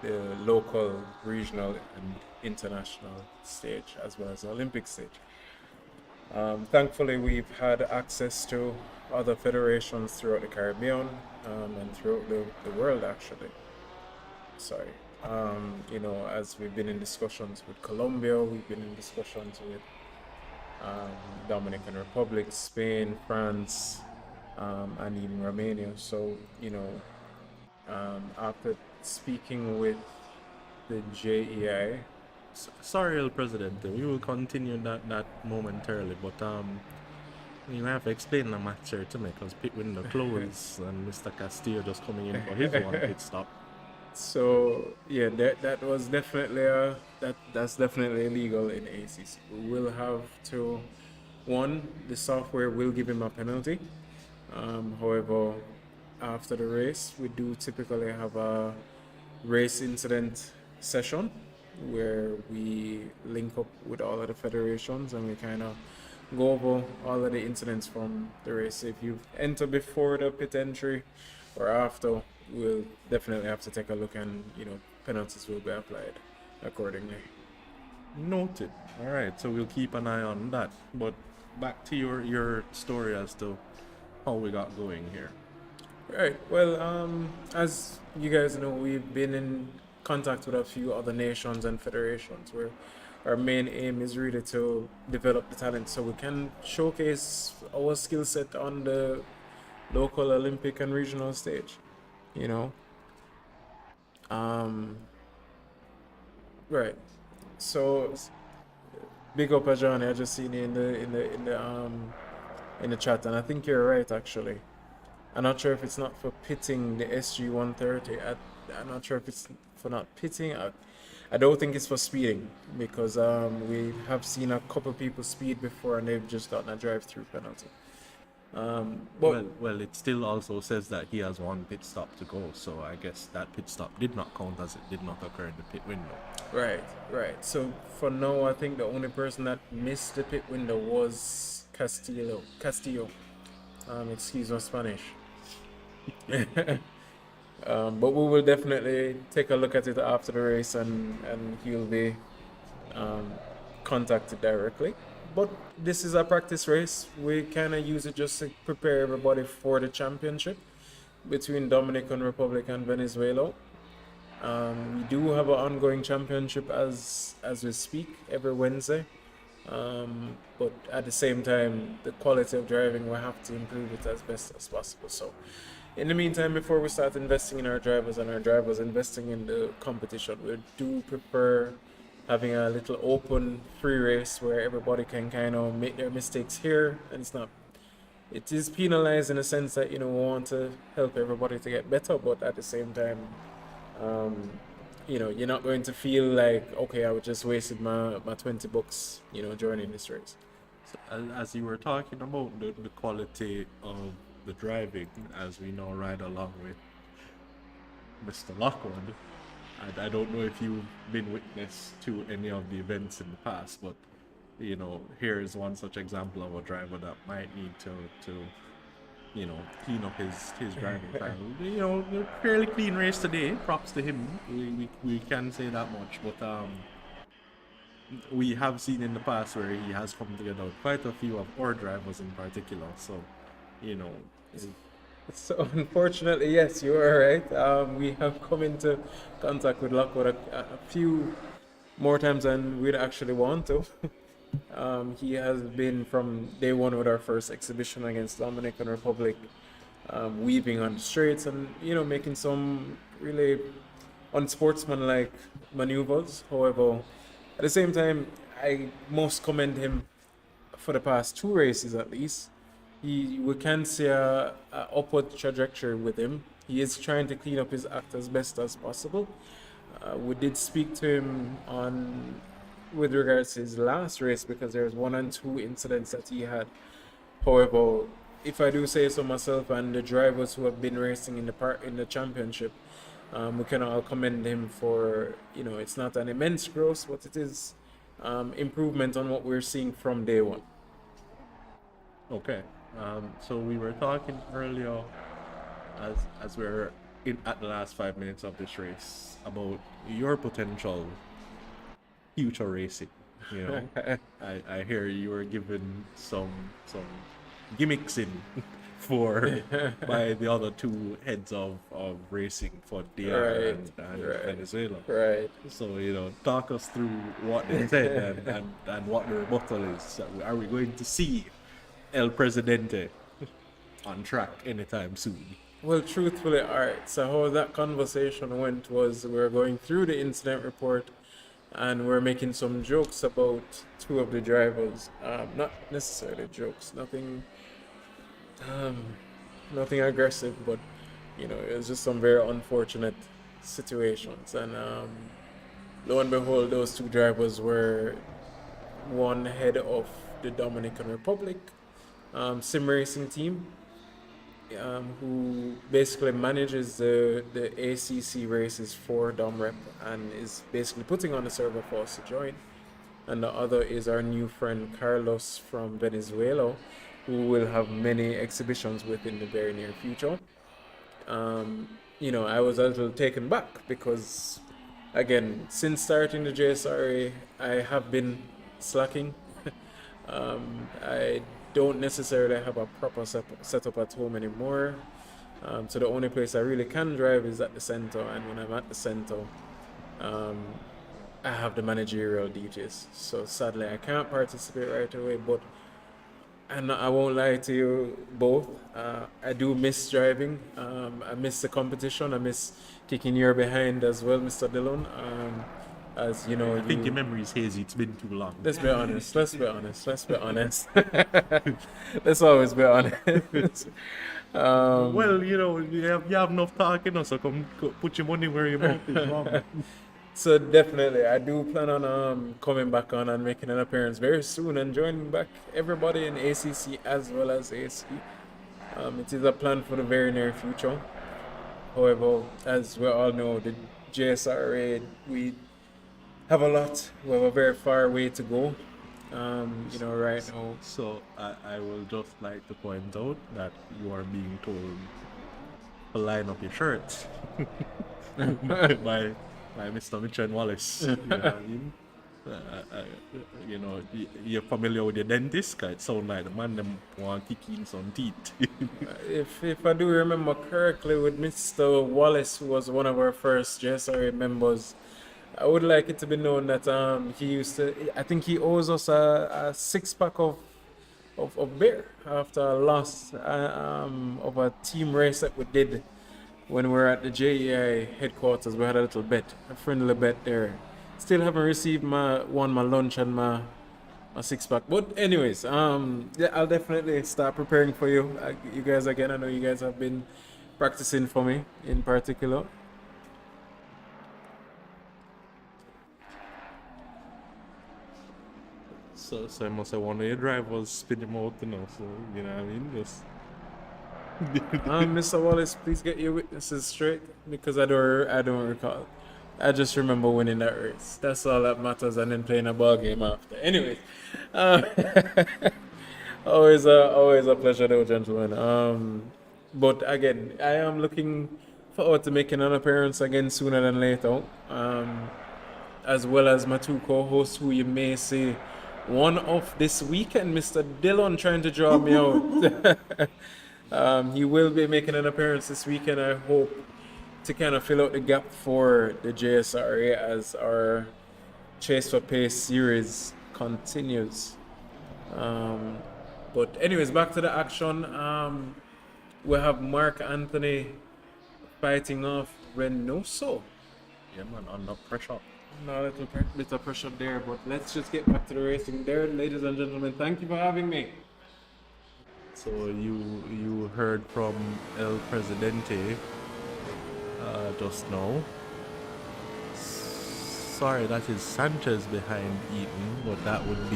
the local, regional, and international stage, as well as the Olympic stage. Thankfully, we've had access to other federations throughout the Caribbean and throughout the world, actually. Sorry. You know, as we've been in discussions with Colombia, we've been in discussions with Dominican Republic, Spain, France, and even Romania. So, you know, after speaking with the JEI, Sorry, El Presidente, we will continue that momentarily, but you have to explain the match here to me, because pit window closed and Mr. Castillo just coming in for his one pit stop. so yeah, that was definitely that's definitely illegal in ACC. We'll have to, one, the software will give him a penalty. However, after the race, we do typically have a race incident session where we link up with all of the federations and we kind of go over all of the incidents from the race. If you enter before the pit entry or after, we'll definitely have to take a look, and you know, penalties will be applied accordingly. Noted. All right, so we'll keep an eye on that. But back to your story as to how we got going here. Right. Well, as you guys know, we've been in contact with a few other nations and federations where our main aim is really to develop the talent so we can showcase our skill set on the local Olympic and regional stage. You know. Right. So big up Ajani, I just seen you in the chat, and I think you're right actually. I'm not sure if it's not for pitting the SG 130. I'm not sure if it's for not pitting. I don't think it's for speeding, because we have seen a couple people speed before and they've just gotten a drive-through penalty. But Well, it still also says that he has one pit stop to go, so I guess that pit stop did not count, as it did not occur in the pit window. right. So for now, I think the only person that missed the pit window was Castillo. Excuse my Spanish. But we will definitely take a look at it after the race, and he'll be contacted directly but this is a practice race. We kind of use it just to prepare everybody for the championship between Dominican Republic and Venezuela. We do have an ongoing championship as we speak every Wednesday. But at the same time, the quality of driving, we have to improve it as best as possible. So, in the meantime, before we start investing in our drivers and our drivers investing in the competition, we do prefer having a little open free race where everybody can kind of make their mistakes here, and it is penalized in a sense that we want to help everybody to get better, but at the same time, you're not going to feel like, okay, I would just wasted my $20 joining this race. So, as you were talking about the quality of the driving, as we now ride along with Mr. Lockwood, I don't know if you've been witness to any of the events in the past, but here is one such example of a driver that might need to clean up his driving style. A fairly clean race today. Props to him. We can say that much, but we have seen in the past where he has come together with quite a few of our drivers in particular. So, So unfortunately, yes, you are right. We have come into contact with Lockwood a few more times than we'd actually want to. He has been from day one with our first exhibition against Dominican Republic, weaving on the straights and making some really unsportsmanlike maneuvers. However, at the same time, I most commend him for the past two races at least. We can see a upward trajectory with him. He is trying to clean up his act as best as possible. We did speak to him with regards to his last race because there's 1 and 2 incidents that he had. However, if I do say so myself, and the drivers who have been racing in the championship, we can all commend him for it's not an immense growth, but it is improvement on what we're seeing from day one. Okay. So we were talking earlier, as we're at the last 5 minutes of this race, about your potential future racing. I hear you were given some gimmicks in for by the other two heads of racing for DR and Venezuela. Right. So talk us through what they said and what the rebuttal is. Are we going to see El Presidente on track anytime soon? Well, truthfully, alright. So how that conversation went was we were going through the incident report and we're making some jokes about two of the drivers. Not necessarily jokes, nothing aggressive, but it was just some very unfortunate situations. And lo and behold, those two drivers were one head of the Dominican Republic sim racing team, who basically manages the ACC races for DomRep and is basically putting on a server for us to join. And the other is our new friend Carlos from Venezuela, who will have many exhibitions within the very near future. I was a little taken back because, again, since starting the JSRA, I have been slacking. I don't necessarily have a proper setup at home anymore. So the only place I really can drive is at the center, and when I'm at the center, I have the managerial duties. So sadly, I can't participate right away, but and I won't lie to you both. I do miss driving. I miss the competition. I miss kicking your behind as well, Mr. Dillon. As you know, I think your memory is hazy. It's been too long. Let's be honest. Let's always be honest. Well, you have enough talking, so come put your money where your mouth is, mom. So definitely, I do plan on coming back on and making an appearance very soon and joining back everybody in ACC as well as AC. It is a plan for the very near future. However, as we all know, the JSRA, we have a very far way to go, right now. So I will just like to point out that you are being told to line up your shirts by Mr. Mitchell and Wallace. You know what I mean? You know, you're familiar with your dentist? 'Cause it sound like the man them want kick in some teeth. If I do remember correctly, with Mr. Wallace, who was one of our first JSRA members, I would like it to be known that he used to. I think he owes us a 6 pack of beer after a loss of a team race that we did when we were at the JEI headquarters. We had a little bet, a friendly bet there. Still haven't received my lunch and my 6 pack. But anyways, yeah, I'll definitely start preparing for you. You guys again. I know you guys have been practicing for me in particular. So I must have one of your drivers spin him out, you know. So you know what I mean? Just Mr. Wallace, please get your witnesses straight because I don't recall. I just remember winning that race. That's all that matters, and then playing a ball game after. Anyways, uh, always a pleasure, though, gentlemen. But again, I am looking forward to making an appearance again sooner than later. As well as my two co-hosts, who you may see one off this weekend, Mr. Dillon, trying to draw me out. He will be making an appearance this weekend, I hope, to kind of fill out the gap for the JSRA as our Chase for Pace series continues. But anyways, back to the action. We have Mark Anthony fighting off Reynoso. yeah, man, under pressure. No, a little bit of pressure there, but let's just get back to the racing there, ladies and gentlemen. Thank you for having me. So you heard from El Presidente just now. Sorry, that is Sanchez behind Eaton, but that would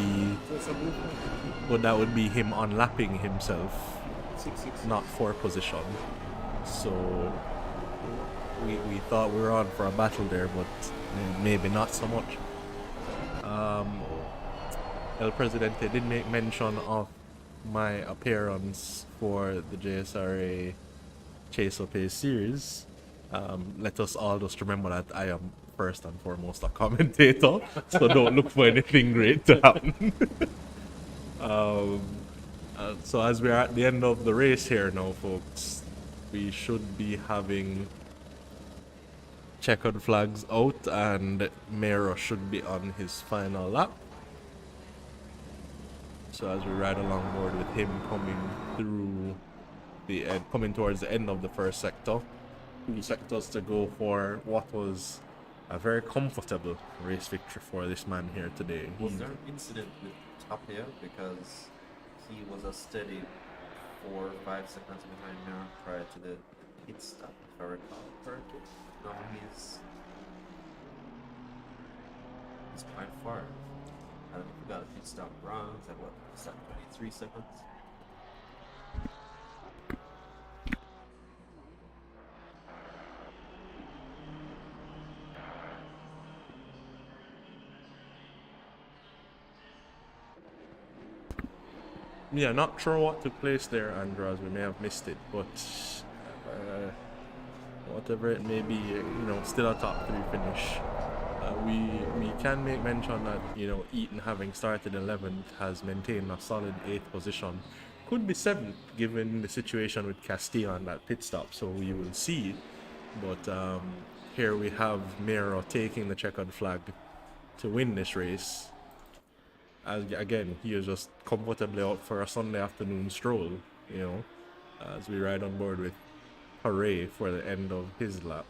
be him unlapping himself, not for position. So we thought we were on for a battle there, but maybe not so much. El Presidente did make mention of my appearance for the JSRA Chase of Pace series. Let us all just remember that I am first and foremost a commentator, so don't look for anything great to happen. So as we are at the end of the race here now, folks, we should be having checkered flags out and Mero should be on his final lap. So as we ride along board with him coming towards the end of the first sector, 2 sectors to go for what was a very comfortable race victory for this man here today. Was there an incident with Tapia because he was a steady 4 or 5 seconds behind Mera prior to the pit stop, if I recall correctly? No, he's quite far. I don't know if we got a pit stop wrong. It's like what? Is that 23 seconds? Yeah, not sure what took place there, Andrew, as we may have missed it, but whatever it may be, you know, still a top 3 finish. We can make mention that, you know, Eaton, having started 11th, has maintained a solid 8th position. Could be 7th given the situation with Castillo on that pit stop, so we will see. But here we have Mero taking the checkered flag to win this race. As again, he is just comfortably out for a Sunday afternoon stroll, you know, as we ride on board with Hooray for the end of his lap.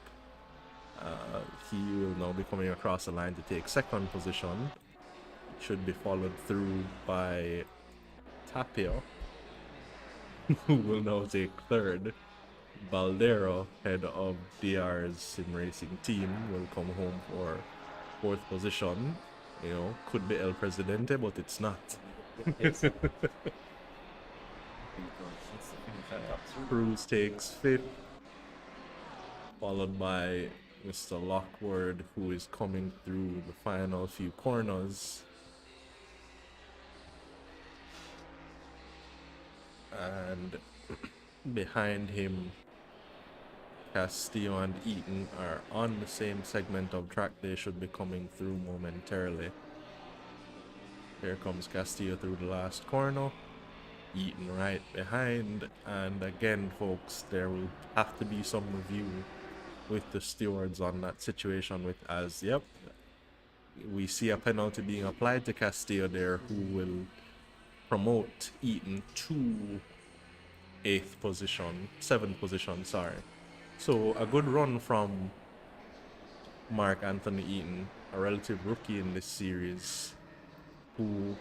He will now be coming across the line to take 2nd position. Should be followed through by Tapia, who will now take 3rd. Baldero, head of DR's sim racing team, will come home for 4th position. You know, could be El Presidente, but it's not. Cruz takes 5th, followed by Mr. Lockwood, who is coming through the final few corners. And behind him, Castillo and Eaton are on the same segment of track. They should be coming through momentarily. Here comes Castillo through the last corner. Eaton right behind. And again, folks, there will have to be some review with the stewards on that situation yep, we see a penalty being applied to Castillo there, who will promote Eaton to 7th position, sorry. So a good run from Mark Anthony Eaton, a relative rookie in this series, who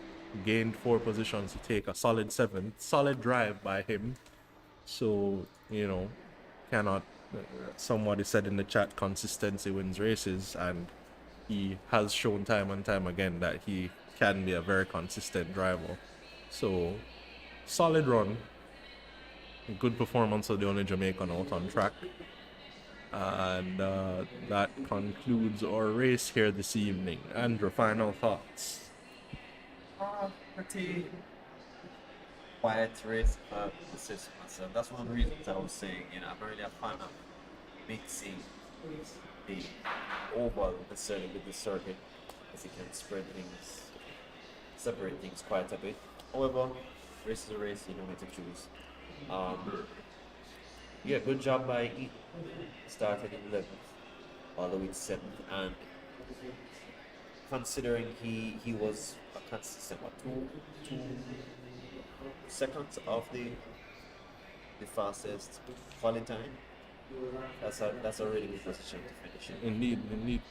gained 4 positions to take a solid 7th. Solid drive by him. So, cannot. Somebody said in the chat, consistency wins races, and he has shown time and time again that he can be a very consistent driver. So, solid run. Good performance of the only Jamaican out on track. And that concludes our race here this evening. Andrew, final thoughts? Pretty quiet race, this is myself. That's one of the reasons I was saying, I'm really a fan of mixing the oval necessarily with the circuit, as you can separate things quite a bit. However, race is a race, you don't need to choose. Good job by Eaton. Started in 11th, all the way to 7th, and considering he was a consistent 2 seconds off the fastest quality time. That's a really good position to finish in. Indeed.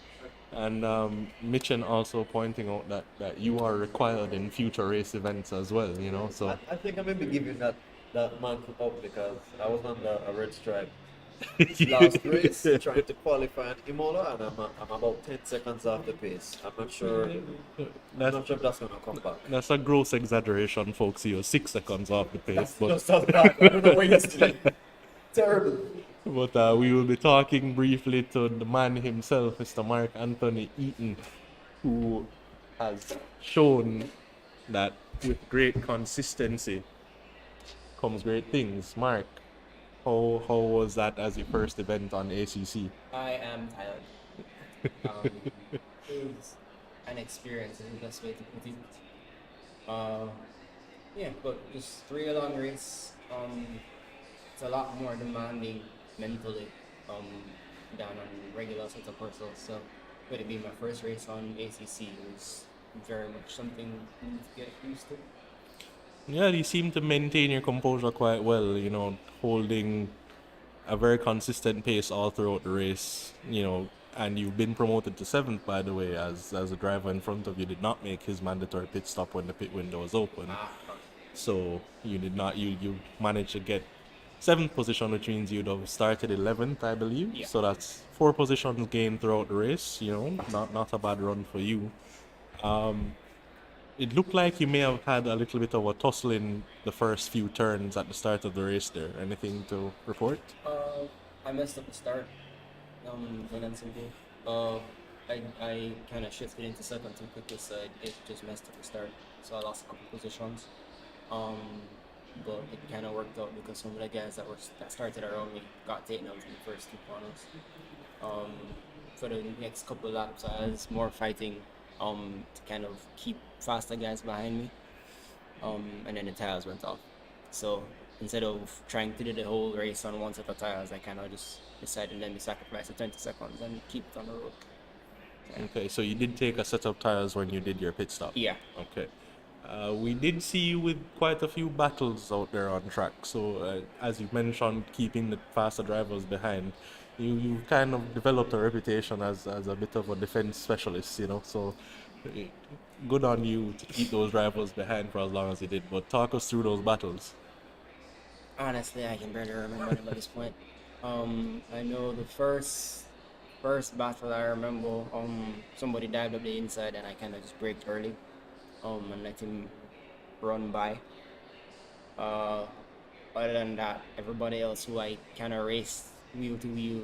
And Mitchen also pointing out that you are required in future race events as well, so I think I may be giving that man up, because I was on a red stripe last race trying to qualify in Imola, and I'm about 10 seconds off the pace. I'm not sure if that's gonna come back. That's a gross exaggeration, folks. You're 6 seconds off the pace. That's just as bad. I don't know where yesterday. Terrible. But we will be talking briefly to the man himself, Mr. Mark Anthony Eaton, who has shown that with great consistency comes great things. Mark, how was that as your first event on ACC? I am tired. It was an experience, is the best way to put it. But just 3 long race. It's a lot more demanding mentally than on regular Assetto Corsa. So, with it being my first race on ACC, it was very much something to get used to. Yeah, you seem to maintain your composure quite well, holding a very consistent pace all throughout the race, and you've been promoted to 7th, by the way, as a driver in front of you did not make his mandatory pit stop when the pit window was open. So you did not, you managed to get 7th position, which means you'd have started 11th, I believe. Yeah. So that's 4 positions gained throughout the race, not a bad run for you. It looked like you may have had a little bit of a tussle in the first few turns at the start of the race there. Anything to report? I messed up the start. Plain and simple. I kind of shifted into 2nd too quickly, so it just messed up the start. So I lost a couple positions. But it kind of worked out because some of the guys that started around me got taken out in the first 2 corners. For the next couple of laps, I was more fighting to kind of keep faster guys behind me. And then the tires went off. So instead of trying to do the whole race on one set of tires, I kind of just decided let me sacrifice the 20 seconds and keep it on the road. Yeah. Okay, so you did take a set of tires when you did your pit stop? Yeah. Okay. We did see you with quite a few battles out there on track. So, as you mentioned, keeping the faster drivers behind, you kind of developed a reputation as a bit of a defense specialist, So, good on you to keep those drivers behind for as long as you did. But talk us through those battles. Honestly, I can barely remember them at this point. I know the first battle I remember, somebody dived up the inside and I kind of just braked early. And let him run by. Other than that, everybody else who I kind of raced wheel to wheel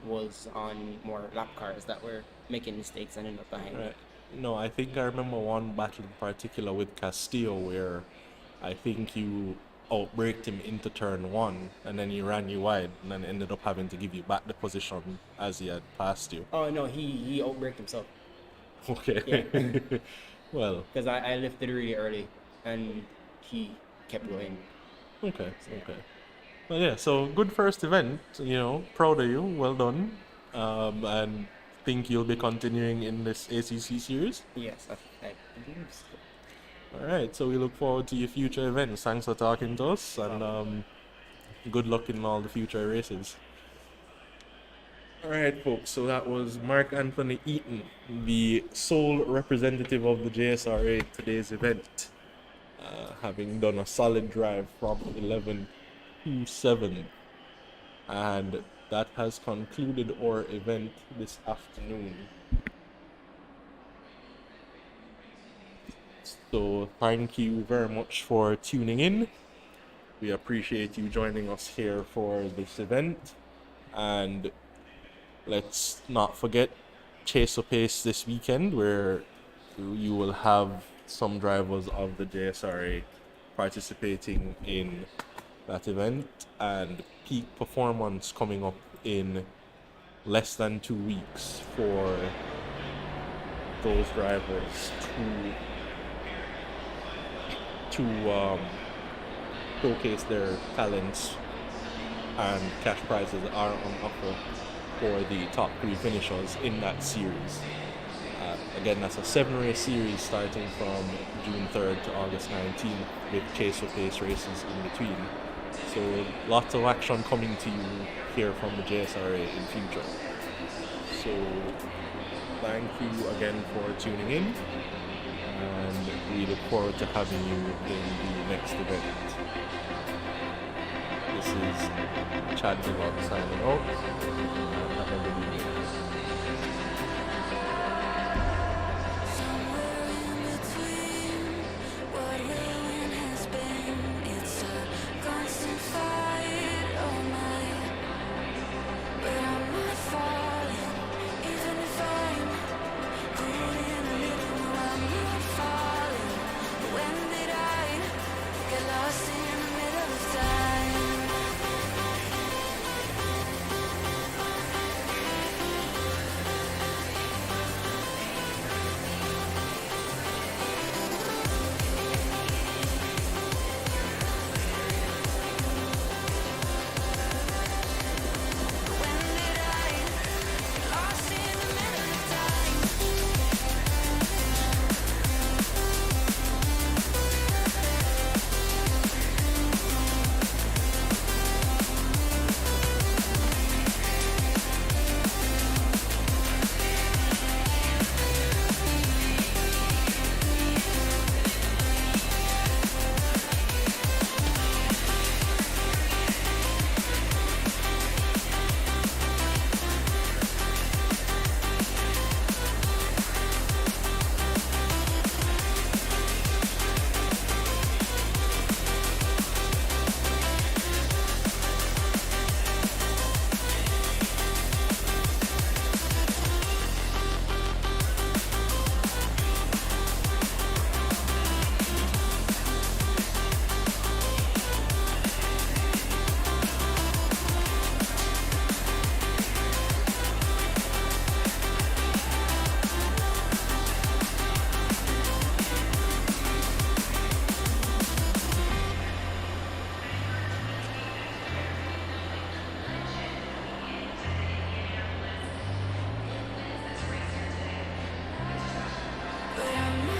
was on more lap cars that were making mistakes and ended up behind. Right. No, I think I remember one battle in particular with Castillo where I think you outbraked him into turn 1 and then he ran you wide and then ended up having to give you back the position as he had passed you. Oh no, he outbraked himself. Okay. Yeah. Well, because I lifted really early and he kept going. okay, okay. Well, yeah, so good first event, proud of you, well done. And think you'll be continuing in this ACC series. Yes, I believe so. All right, so we look forward to your future events. Thanks for talking to us, and good luck in all the future races. All right, folks, so that was Mark Anthony Eaton, the sole representative of the JSRA at today's event, having done a solid drive from 11 to 7. And that has concluded our event this afternoon. So thank you very much for tuning in. We appreciate you joining us here for this event. And let's not forget Chase or Pace this weekend, where you will have some drivers of the JSRA participating in that event, and peak performance coming up in less than 2 weeks for those drivers to showcase their talents, and cash prizes are on offer for the top 3 finishers in that series. Again, that's a 7-race series starting from June 3rd to August 19th with Chase or Pace races in between. So lots of action coming to you here from the JSRA in future. So thank you again for tuning in, and we look forward to having you in the next event. This is Chad Vlog signing out. Have a good evening. But I'm